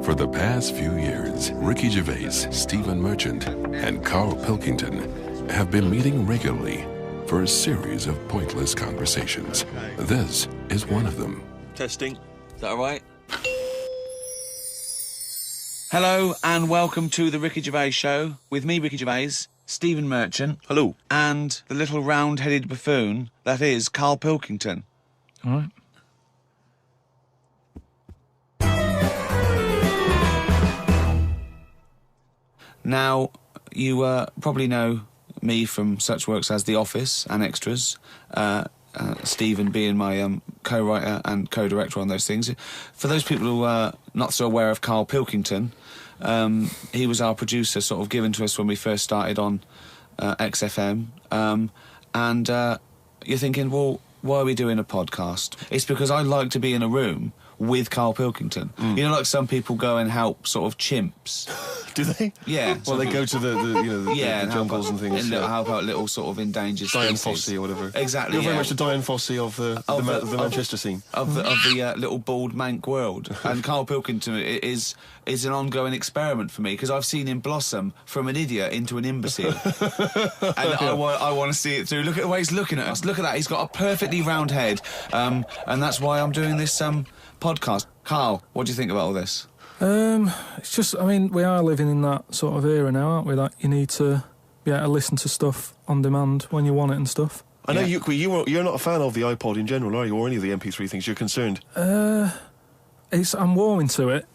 For the past few years, Ricky Gervais, Stephen Merchant, and Carl Pilkington have been meeting regularly for a series of pointless conversations. This is one of them. Testing. Is that all right? Hello and welcome to the Ricky Gervais Show with me, Ricky Gervais, Stephen Merchant. Hello. And the little round-headed buffoon that is Carl Pilkington. All right. Now, you probably know me from such works as The Office and Extras, Stephen being my co-writer and co-director on those things. For those people who are not so aware of Carl Pilkington, he was our producer, sort of given to us when we first started on XFM. And you're thinking, well, why are we doing a podcast? It's because I like to be in a room with Carl Pilkington. You know, like some people go and help sort of chimps. Do they? Yeah. Well, they go to the jungles and things. And help out little sort of endangered Diane species. Fossey or whatever. Exactly. You're very much the Diane Fossey of the Manchester scene. Of the little bald mank world. And Carl Pilkington is an ongoing experiment for me because I've seen him blossom from an idiot into an imbecile. And I want to see it through. Look at the way he's looking at us. Look at that. He's got a perfectly round head. And that's why I'm doing this podcast. Carl, what do you think about all this? It's just, I mean, we are living in that sort of era now, aren't we? That you need to be able to listen to stuff on demand when you want it and stuff. I know you're not a fan of the iPod in general, are you? Or any of the MP3 things? You're concerned? I'm warming to it,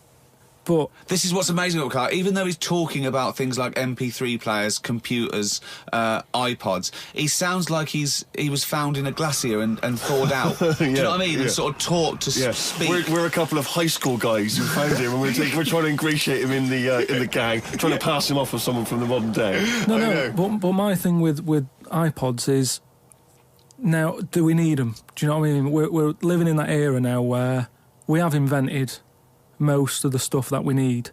but This is what's amazing about Carl. Even though he's talking about things like MP3 players, computers, iPods, he sounds like he was found in a glacier and thawed out. Do you know what I mean? And sort of taught to speak. We're a couple of high school guys who found him, and we're trying to ingratiate him in the gang, trying to pass him off as someone from the modern day. But my thing with iPods is, now, do we need them? Do you know what I mean? We're living in that era now where we have invented most of the stuff that we need,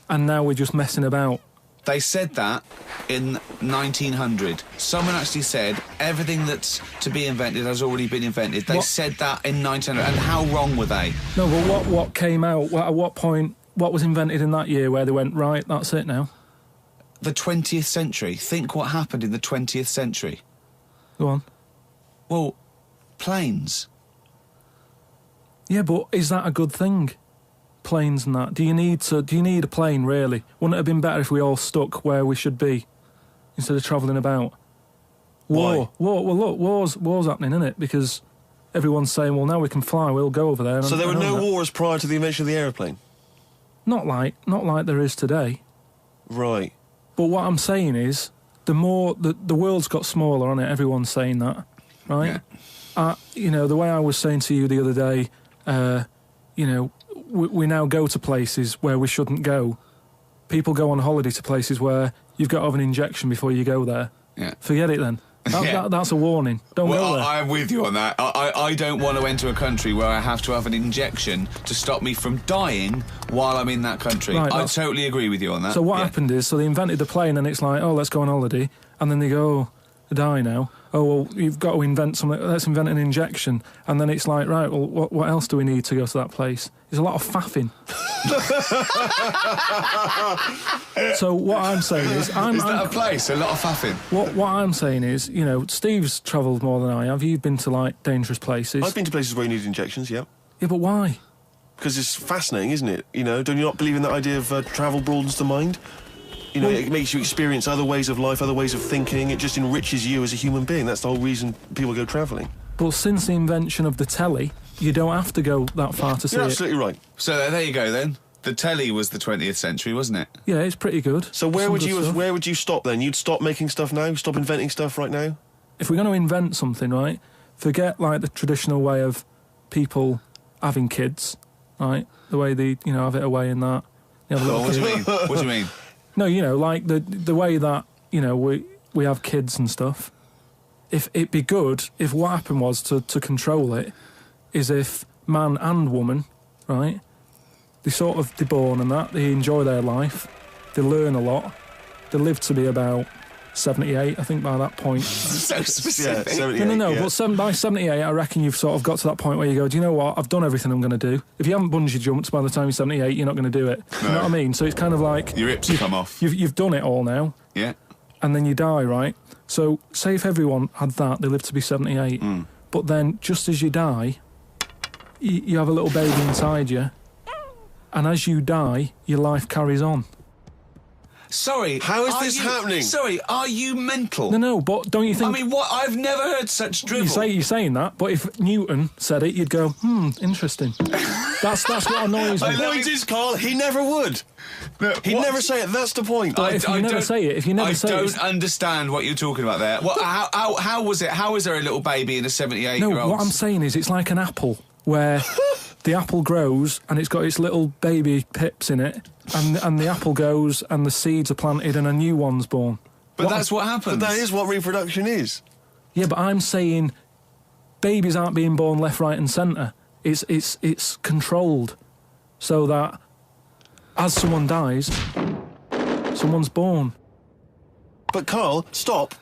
and now we're just messing about. They said that in 1900. Someone actually said everything that's to be invented has already been invented. They said that in 1900. And how wrong were they? No, but what came out? At what point? What was invented in that year where they went, right, that's it now? The 20th century. Think what happened in the 20th century. Go on. Well, planes. Yeah, but is that a good thing? Planes and that. Do you need a plane, really? Wouldn't it have been better if we all stuck where we should be instead of travelling about? War. Well, look, war's happening, isn't it? Because everyone's saying, well, now we can fly, we'll go over there. So there were no wars prior to the invention of the aeroplane? Not like there is today. Right. But what I'm saying is, the world's got smaller, on it. Everyone's saying that, right? Yeah. The way I was saying to you the other day, we now go to places where we shouldn't go. People go on holiday to places where you've got to have an injection before you go there. Yeah. Forget it then. That's a warning. Don't go there. I'm with you on that. I don't want to enter a country where I have to have an injection to stop me from dying while I'm in that country. Right, I totally agree with you on that. So what happened is, they invented the plane and it's like, oh, let's go on holiday. And then they go, oh, I die now. Oh, well, you've got to invent something. Let's invent an injection. And then it's like, right, well, what else do we need to go to that place? There's a lot of faffing. So what I'm saying is... Is that a place? A lot of faffing? What I'm saying is, Steve's travelled more than I have. You've been to, dangerous places. I've been to places where you need injections, yeah. Yeah, but why? Because it's fascinating, isn't it? Don't you not believe in that idea of travel broadens the mind? It makes you experience other ways of life, other ways of thinking. It just enriches you as a human being. That's the whole reason people go travelling. But since the invention of the telly, you don't have to go that far to see it. You're absolutely right. So there you go, then. The telly was the 20th century, wasn't it? Yeah, it's pretty good. So where would you stop, then? You'd stop making stuff now? Stop inventing stuff right now? If we're going to invent something, right, forget, the traditional way of people having kids, right? The way they, have it away in that. What do you mean? What do you mean? No, the way that, we have kids and stuff. If it'd be good if what happened was to control it is if man and woman, right, they're born and that, they enjoy their life, they learn a lot, they live to be about 78, I think, by that point. So specific. Yeah, 78, No. yeah. But by 78, I reckon you've sort of got to that point where you go, do you know what? I've done everything I'm going to do. If you haven't bungee jumped by the time you're 78, you're not going to do it. You know what I mean? So it's kind of like... Your hips come off. You've done it all now. Yeah. And then you die, right? So say if everyone had that, they live to be 78. But then just as you die, you have a little baby inside you. And as you die, your life carries on. Sorry. How is this happening? Sorry, are you mental? No, but don't you think... I mean, what? I've never heard such drivel. You're saying that, but if Newton said it, you'd go, interesting. That's what annoys me. The point is, Carl, he never would. He'd never say it. That's the point. If you never say it, I don't understand what you're talking about there. How was it? How is there a little baby in a 78-year-old? No, what I'm saying is it's like an apple where the apple grows and it's got its little baby pips in it, and the apple goes and the seeds are planted and a new one's born. But that's what happens. But that is what reproduction is. Yeah, but I'm saying babies aren't being born left, right and centre. It's controlled so that as someone dies, someone's born. But Carl, stop.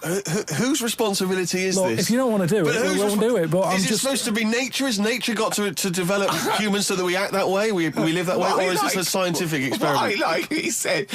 Whose responsibility is this? If you don't want to do it, we won't do it. But I'm is just it supposed to be nature? Has nature got to develop humans so that we act that way? We live that way? Or is this a scientific experiment? He said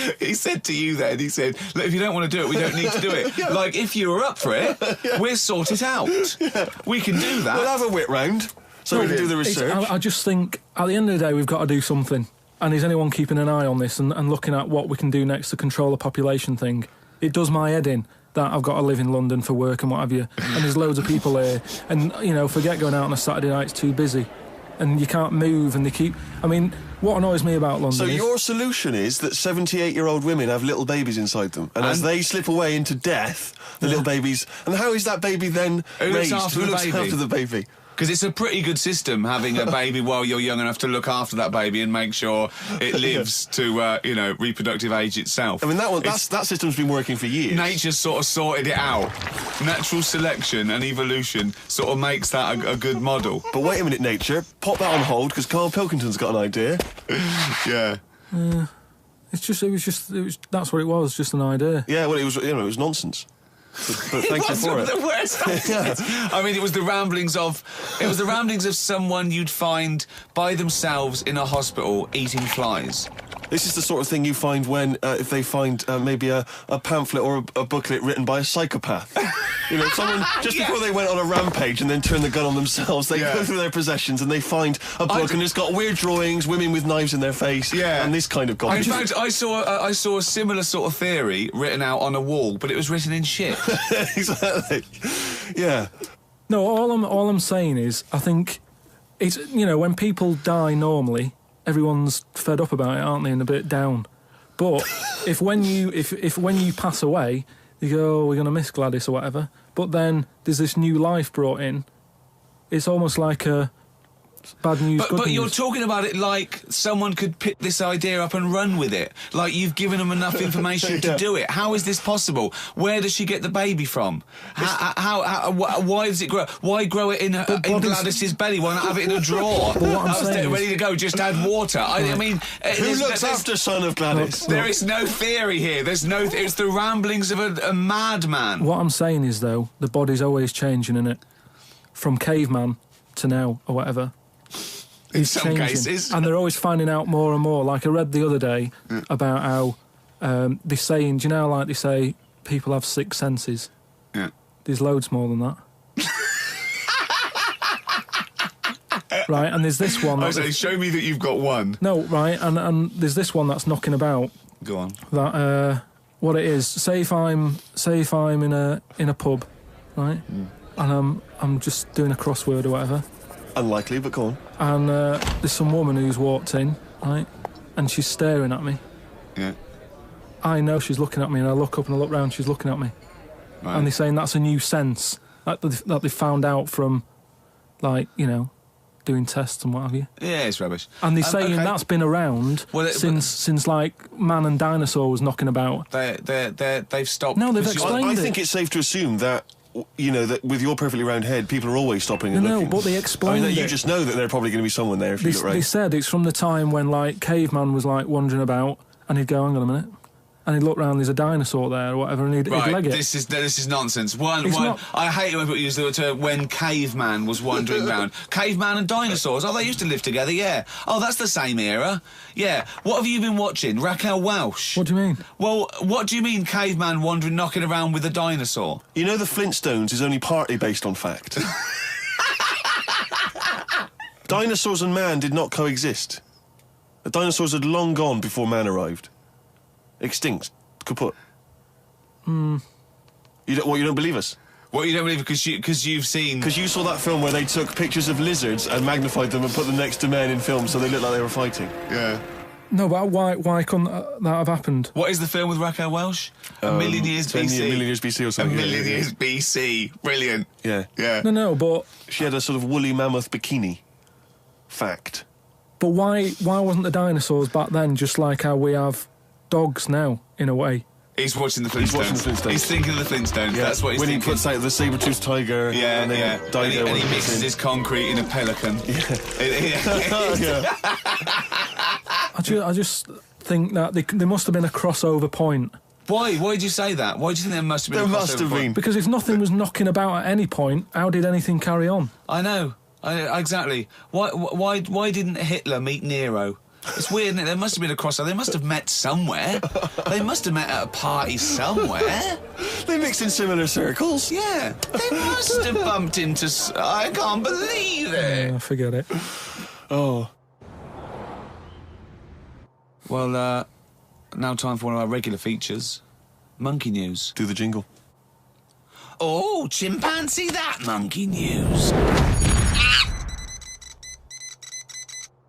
to you then, he said, look, if you don't want to do it, we don't need to do it. Yeah. Like, if you were up for it, we'll sort it out. Yeah. We can do that. We'll have a whip round so we can do the research. I just think, at the end of the day, we've got to do something. And is anyone keeping an eye on this and looking at what we can do next to control the population thing? It does my head in that I've got to live in London for work and what have you, and there's loads of people here, and, forget going out on a Saturday night, it's too busy, and you can't move, and they keep... I mean, what annoys me about London So your solution is that 78-year-old women have little babies inside them, and as they slip away into death, the little babies... And how is that baby then raised? Who looks after the baby? Because it's a pretty good system, having a baby while you're young enough to look after that baby and make sure it lives to, reproductive age itself. I mean, that system's been working for years. Nature's sort of sorted it out. Natural selection and evolution sort of makes that a good model. But wait a minute, nature. Pop that on hold, because Carl Pilkington's got an idea. Yeah. That's what it was, just an idea. Yeah, well, it was nonsense. But thank you for it. The worst. Yeah. I mean, it was the ramblings of someone you'd find by themselves in a hospital eating flies. This is the sort of thing you find when, if they find maybe a pamphlet or a booklet written by a psychopath. Someone, just before they went on a rampage and then turned the gun on themselves, they go through their possessions and they find a book and it's got weird drawings, women with knives in their face, and this kind of garbage. In fact, I saw a similar sort of theory written out on a wall, but it was written in shit. Exactly. Yeah. No, all I'm saying is, I think it's, when people die normally, everyone's fed up about it, aren't they, and a bit down. But if when you pass away, you go, oh, we're going to miss Gladys or whatever, but then there's this new life brought in, it's almost like a bad news, good news. But you're talking about it like someone could pick this idea up and run with it. Like you've given them enough information to do it. How is this possible? Where does she get the baby from? Why does it grow? Why grow it in Gladys's belly? Why not have it in a drawer? But what I'm saying ready to go, just add water. I mean... Who looks after son of Gladys? There is no theory here. It's the ramblings of a madman. What I'm saying is, though, the body's always changing, innit? From caveman to now, or whatever. In some cases. And they're always finding out more and more. Like I read the other day about how they're saying, do you know, like they say, people have 6 senses. Yeah. There's loads more than that. Right, and there's this one... I say, show me that you've got one. No, right, and there's this one that's knocking about. Go on. That, what it is, say if I'm in a pub, right, and I'm just doing a crossword or whatever. Unlikely, but go on. And there's some woman who's walked in, right, and she's staring at me. Yeah. I know she's looking at me, and I look up and I look round, she's looking at me. Right. And they're saying that's a new sense that they found out from, like, doing tests and what have you. Yeah, it's rubbish. And they're saying that's been around since like man and dinosaur was knocking about. They've stopped. No, they've explained it. I think it's safe to assume that, that with your perfectly round head, people are always stopping and looking. No, but they explained it. You just know that there's probably going to be someone there if you look right. They said it's from the time when, like, caveman was, like, wandering about, and he'd go, hang on a minute. and he'd look round, there's a dinosaur there or whatever, and he'd leg it. This is nonsense. Not- I hate when people use the term when caveman was wandering round. Caveman and dinosaurs. Oh, they used to live together, yeah. Oh, that's the same era. Yeah. What have you been watching? Raquel Welch. What do you mean? Well, what do you mean caveman wandering, knocking around with a dinosaur? You know the Flintstones is only partly based on fact. Dinosaurs and man did not coexist. The dinosaurs had long gone before man arrived. Extinct. Kaput. You don't believe us? What, you don't believe because you've seen... Because you saw that film where they took pictures of lizards and magnified them and put them next to men in films so they looked like they were fighting. Yeah. No, but why couldn't that have happened? What is the film with Raquel Welch? A Million Years BC. A Million Years BC or something. A Million Years BC. Brilliant. Yeah. Yeah. No, but... She had a sort of woolly mammoth bikini. Fact. But why wasn't the dinosaurs back then just like how we have dogs now, in a way? He's watching the Flintstones. He's thinking of the Flintstones. Yeah. That's what he's when thinking. He puts out the saber-toothed tiger. Yeah, and then Dido and he mixes his concrete in a pelican. Yeah. I just think that there must have been a crossover point. Why? Why did you say that? Why do you think there must have been a crossover point? Because if nothing was knocking about at any point, how did anything carry on? I know. Exactly. Why didn't Hitler meet Nero? It's weird, isn't it? There must have been a crossover. They must have met somewhere. They must have met at a party somewhere. They mixed in similar circles. Yeah. They must have bumped into... I can't believe it. Forget it. Oh. Well, now time for one of our regular features. Monkey News. Do the jingle. Oh, chimpanzee that monkey news.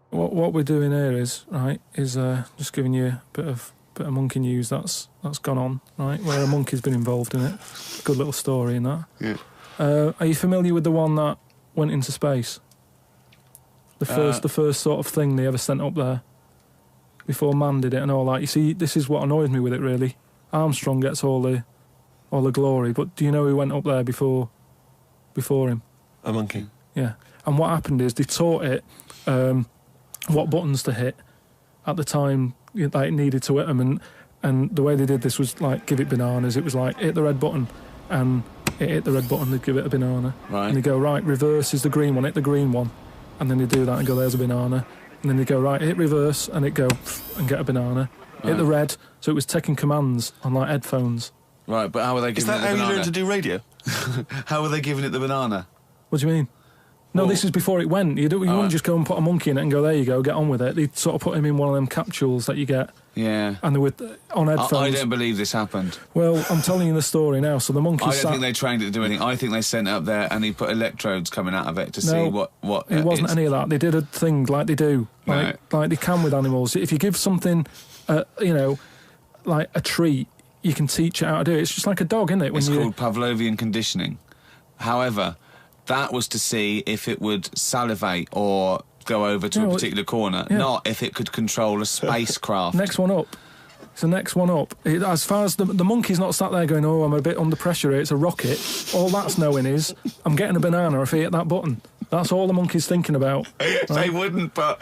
What we're doing here is just giving you a bit of monkey news that's gone on, right? Where a monkey's been involved in it. Good little story in that. Yeah. Are you familiar with the one that went into space? The first sort of thing they ever sent up there before man did it and all that. You see, this is what annoys me with it really. Armstrong gets all the glory, but do you know who went up there before him? A monkey. Yeah. And what happened is they taught it what buttons to hit at the time it needed to hit them, and the way they did this was like give it bananas. It was like hit the red button, and it hit the red button, they'd give it a banana. Right. And they go, right, reverse is the green one, hit the green one, and then they do that and go, there's a banana. And then they go, right, hit reverse, and it go and get a banana. Right. Hit the red, so it was taking commands on like headphones. Right, but how were they giving it the banana? Is that how you learned to do radio? How were they giving it the banana? What do you mean? No, this is before it went. You wouldn't just go and put a monkey in it and go, there you go, get on with it. They'd sort of put him in one of them capsules that you get. Yeah. And they were on headphones. I don't believe this happened. Well, I'm telling you the story now. So the monkey I don't think they trained it to do anything. I think they sent it up there and he put electrodes coming out of it to see what it wasn't any of that. They did a thing like they do. Like they can with animals. If you give something, like a treat, you can teach it how to do it. It's just like a dog, isn't it? It's called Pavlovian conditioning. However, that was to see if it would salivate or go over to a particular corner, not if it could control a spacecraft. Next one up. It's the next one up. As far as the monkey's not sat there going, oh, I'm a bit under pressure here, it's a rocket. All that's knowing is, I'm getting a banana if I hit that button. That's all the monkey's thinking about. Right? They wouldn't put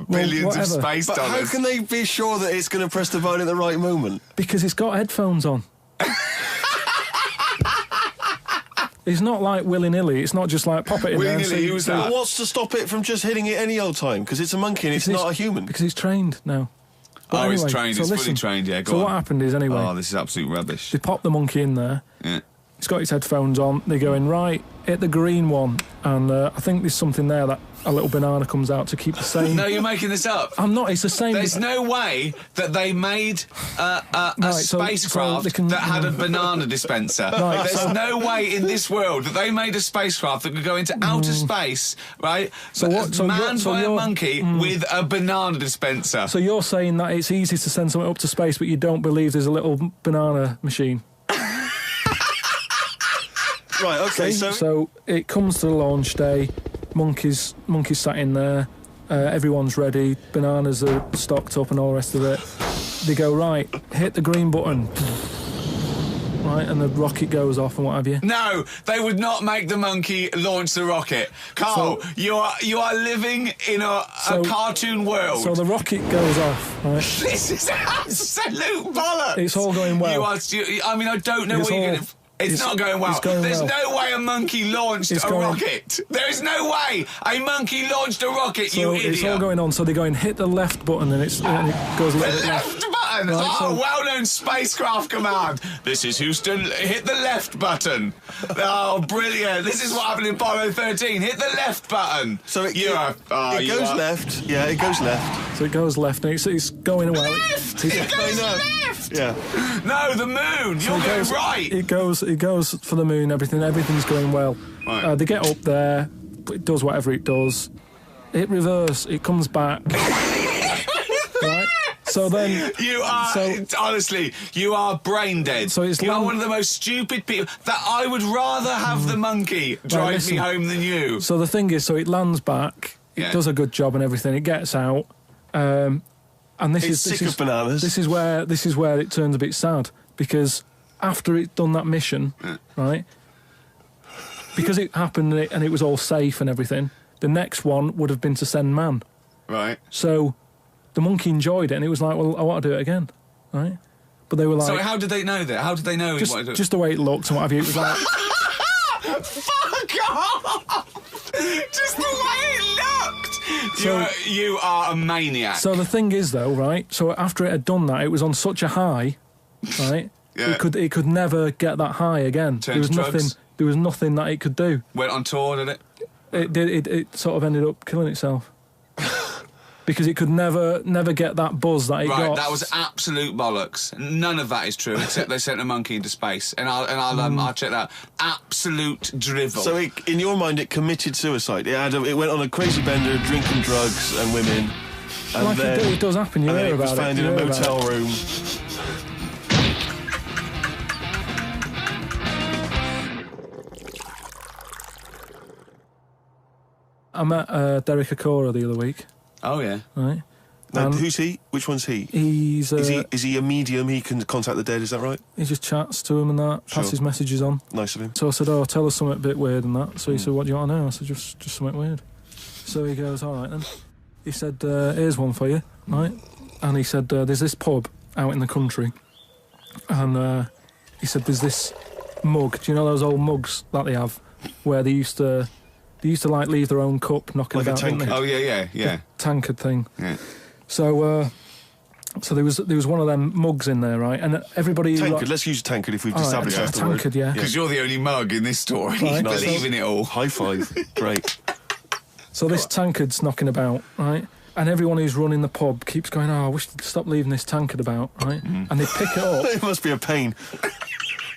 billions of space dollars. But how can they be sure that it's going to press the button at the right moment? Because it's got headphones on. It's not like willy-nilly. It's not just like pop it in there. Willy-nilly, who's that? But what's to stop it from just hitting it any old time? Because it's a monkey and it's not a human. Because he's trained now. But anyway, he's trained. He's fully trained, yeah, go on. So what happened is, anyway... Oh, this is absolute rubbish. They pop the monkey in there. Yeah. He's got his headphones on. They go in, right, hit the green one. And I think there's something there that a little banana comes out to keep the same... No, you're making this up. I'm not, it's the same... There's no way that they made a spacecraft that had a banana dispenser. Right, There's no way in this world that they made a spacecraft that could go into outer space, right? Manned by a monkey with a banana dispenser. So you're saying that it's easy to send something up to space, but you don't believe there's a little banana machine? Right, okay, so it comes to the launch day, monkeys sat in there, everyone's ready, bananas are stocked up and all the rest of it. They go, right, hit the green button. right, and the rocket goes off and what have you. No, they would not make the monkey launch the rocket. Carl, you are living in a cartoon world. So the rocket goes off, right? This is absolute bollocks. It's all going well. I don't know what you're going to... It's not going well. There's no way a monkey launched a rocket. There is no way a monkey launched a rocket, you idiot. It's all going on, so they're going, hit the left button, and it goes a little bit left button? Right, well-known spacecraft command. This is Houston, hit the left button. Oh, brilliant. This is what happened in Apollo 13. Hit the left button. So it goes left. Yeah, it goes left. So it goes left, and it's going well. Left! It goes left! Yeah. No, the moon. You're going right. It goes for the moon. Everything's going well. Right. They get up there. It does whatever it does. It reverse. It comes back. Right. So then honestly, you are brain dead. So you are one of the most stupid people. That I would rather have the monkey drive me home than you. So the thing is, it lands back. It does a good job and everything. It gets out. And this is sick of bananas. This is where it turns a bit sad, because after it's done that mission, right? Because it happened and it was all safe and everything. The next one would have been to send man. Right. So the monkey enjoyed it, and it was like, well, I want to do it again, right? But they were like... So how did they know that? How did they know he wanted to do it? Just the way it looked and what have you. It was like... Fuck off! Just the way it looked! You are a maniac. So the thing is, though, right? So after it had done that, it was on such a high, right? Yeah. It could never get that high again. There was nothing that it could do. Went on tour, did it? It did. It sort of ended up killing itself. Because it could never get that buzz that it got. Right, that was absolute bollocks. None of that is true, except they sent a monkey into space, and I'll check that. Absolute drivel. So, in your mind, it committed suicide. It went on a crazy bender, drinking drugs and women, and like then it does happen. You hear about it. It was found in a motel room. I met Derek Akora the other week. Oh yeah, right. Now, who's he? Which one's he? He's is he a medium? He can contact the dead. Is that right? He just chats to him and that, passes messages on. Nice of him. So I said, "Oh, tell us something a bit weird and that." So he said, "What do you want to know?" I said, "Just something weird." So he goes, "All right then." He said, "Here's one for you, right?" And he said, "There's this pub out in the country, and he said there's this mug. Do you know those old mugs that they have, where they used to like leave their own cup knocking like about, a tankard. Oh yeah. The tankard thing. Yeah. So there was one of them mugs in there, right? And everybody... Tankard, let's use tankard if we've established that's the tankard, word. Yeah. Because you're the only mug in this story. Right. Believe in it all. High five. Great. So this tankard's knocking about, right? And everyone who's running the pub keeps going, "Oh, I wish they'd stop leaving this tankard about," right? And they pick it up. It must be a pain.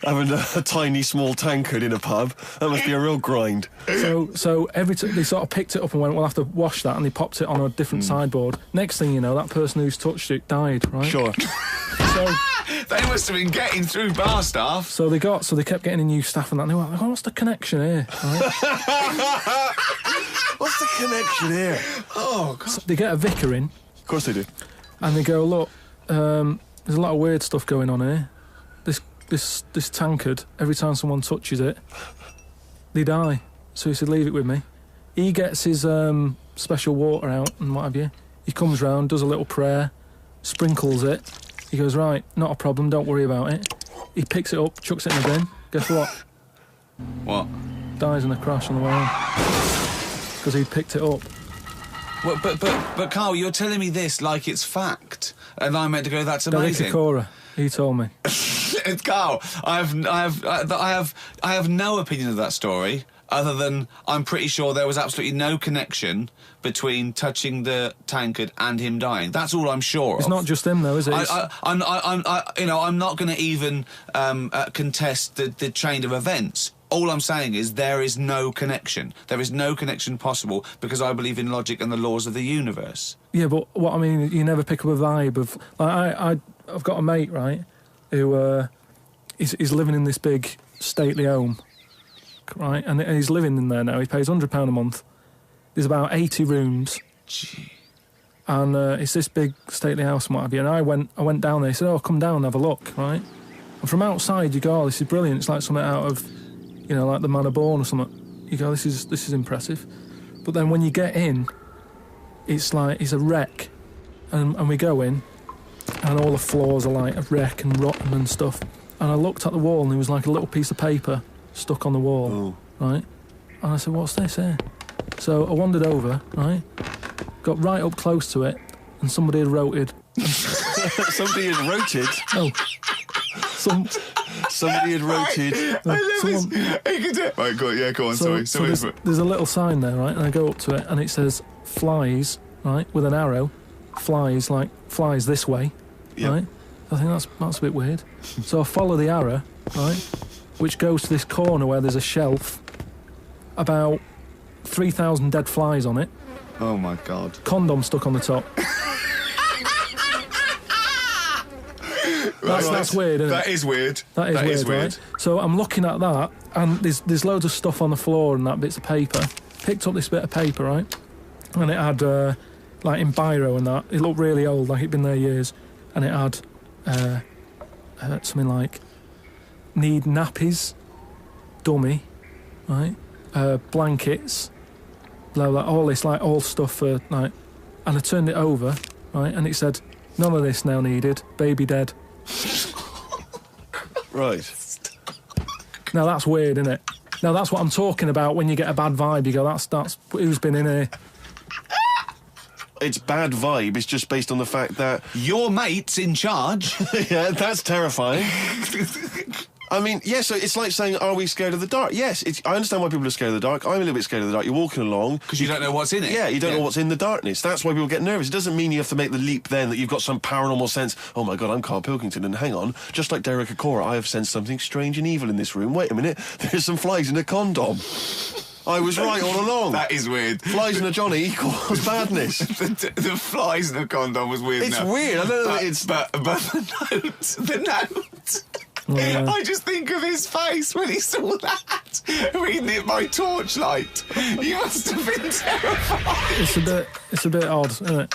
Having a tiny, small tankard in a pub, that must be a real grind. So every time they sort of picked it up and went, "We'll have to wash that," and they popped it on a different sideboard. Next thing you know, that person who's touched it died, right? Sure. So they must have been getting through bar staff. So they kept getting in new staff and that. And they were like, "Oh, what's the connection here?" Right? What's the connection here? Oh, God. So they get a vicar in. Of course they do. And they go, "Look, there's a lot of weird stuff going on here. This tankard, every time someone touches it, they die." So he said, "Leave it with me." He gets his special water out and what have you. He comes round, does a little prayer, sprinkles it. He goes, "Right, not a problem, don't worry about it." He picks it up, chucks it in the bin. Guess what? What? Dies in a crash on the way home. Because he picked it up. Well, but Carl, you're telling me this like it's fact, and I'm meant to go, "That's amazing." Derek Akora, he told me. Carl, I have no opinion of that story other than I'm pretty sure there was absolutely no connection between touching the tankard and him dying. That's all I'm sure of. It's not just him though, is it? I'm not going to even contest the chain of events. All I'm saying is there is no connection. There is no connection possible because I believe in logic and the laws of the universe. Yeah, but what I mean, you never pick up a vibe of... Like, I've got a mate, right, who he's living in this big stately home, right, and he's living in there now. He pays £100 a month. There's about 80 rooms. Gee. And it's this big stately house and what have you. And I went down there. He said, "Oh, come down and have a look," right? And from outside, you go, oh, this is brilliant. It's like something out of, you know, like the Man of Born or something. You go, this is impressive. But then when you get in, it's like it's a wreck, and we go in, and all the floors are like a wreck and rotten and stuff. And I looked at the wall, and there was like a little piece of paper stuck on the wall, right? And I said, what's this here? So I wandered over, right? Got right up close to it, and somebody had roted. Somebody had roted? Oh. Somebody had roted. I love this. Right, go on, sorry. So there's a little sign there, right? And I go up to it, and it says, flies, right? With an arrow. Flies, like, flies this way, right? I think that's a bit weird. So I follow the arrow, right? Which goes to this corner where there's a shelf, about 3,000 dead flies on it. Oh, my God. Condom stuck on the top. That's weird, isn't it? That is weird. That is weird. Right? So I'm looking at that, and there's loads of stuff on the floor and that bits of paper. Picked up this bit of paper, right? And it had, like, in biro and that. It looked really old, like it'd been there years. And it had something like, need nappies, dummy, right? Blankets, blah, blah, all this, like, all stuff for, like... And I turned it over, right? And it said, none of this now needed, baby dead. Right. Now that's weird, isn't it? Now that's what I'm talking about when you get a bad vibe. You go, that's who's been in here. It's bad vibe. It's just based on the fact that your mate's in charge. Yeah, that's terrifying. I mean, yes, so it's like saying, are we scared of the dark? Yes, I understand why people are scared of the dark. I'm a little bit scared of the dark. You're walking along. Because you don't know what's in it. Yeah, you don't know what's in the darkness. That's why people get nervous. It doesn't mean you have to make the leap then that you've got some paranormal sense. Oh, my God, I'm Carl Pilkington, and hang on. Just like Derek Acora, I have sensed something strange and evil in this room. Wait a minute. There's some flies in a condom. I was right all along. That is weird. Flies in a Johnny equals badness. the flies in a condom was weird. It's weird. I don't know. But the note. Yeah. I just think of his face when he saw that, reading it by torchlight. You must have been terrified. It's a bit odd, isn't it?